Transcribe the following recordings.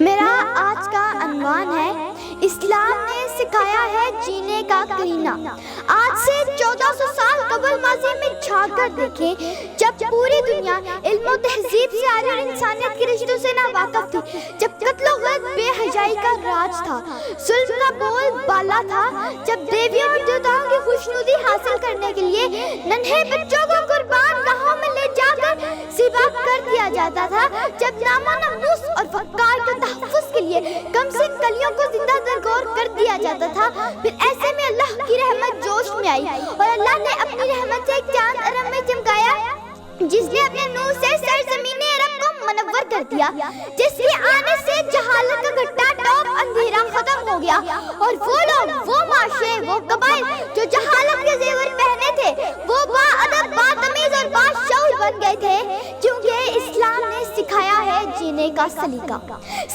میرا آج کا عنوان ہے اسلام نے سکھایا ہے جینے کا کرینہ۔ آج سے 1400 سال قبل ماضی میں جھانک کر دیکھیں، جب پوری دنیا علم و تہذیب سے آری اور انسانیت کے رشتوں سے ناواقف تھی، جب قتل و غارت بے حیائی کا راج تھا، ظلم کا بول بالا تھا، جب دیویوں اور دیوتاؤں کی خوشنودی حاصل کرنے کے لیے ننھے بچوں کو قربان گاہوں میں لے جا کر ذبح کر دیا جاتا تھا، جب نامہ ناموس اور وقار کے تحفظ کے لیے کمسن کلیوں کو زندہ درگور کر دیا جاتا تھا، پھر ایسے میں اللہ کی رحمت جوش میں آئی اور اللہ نے اپنی رحمت سے ایک چاند عرب میں چمکایا جس نے اپنے نور سے سرزمین عرب کو منور کر دیا، جس کے آنے سے جہالت کا گھٹا ٹوپ اندھیرا ختم ہو گیا اور وہ لوگ، وہ معاشرے، وہ قبائل جو جہالت کے زیور پہنے تھے وہ با ادب، با تمیز اور با شعور بن گئے تھے، کیونکہ اسلام نے سکھایا ہے جینے کا سلیقہ۔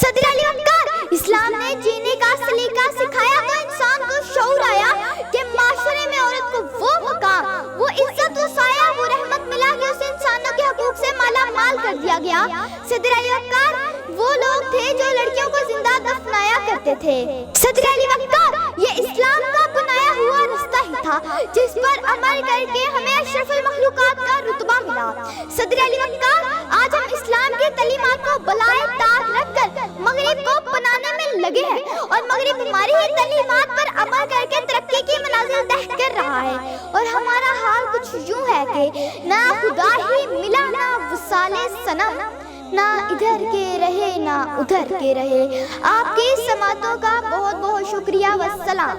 صدر علی وقار، اسلام نے جینے کا سلیقہ سکھایا تو انسان کو شعور آیا کہ معاشرے میں عورت کو وہ مقام، وہ عزت و سایہ، وہ رحمت ملا کہ اسے انسانوں کے حقوق سے مالا مال کر دیا گیا۔ صدر علی وقار وہ لوگ تھے جو لڑکیوں کو زندہ دفنایا کرتے تھے۔ صدر علی وقار یہ اسلام کا بنایا ہوا رستہ ہی تھا جس پر عمل کر کے ہمیں اشرف المخلوقات کا رتبہ ملا۔ صدر علی وقار آج ہم اسلام کی تعلیمات کو بالائے طاق رکھ کر مغرب کو بنانے میں لگے ہیں اور مغرب ہماری ہی تعلیمات پر عمل کر کے ترقی کی منازل طے کر رہا ہے، اور ہمارا حال کچھ یوں ہے کہ نہ خدا ہی ملا، نہ وصال صنم، نہ ادھر کے رہے نہ ادھر کے رہے۔ آپ کی سماعتوں کا بہت بہت شکریہ، والسلام۔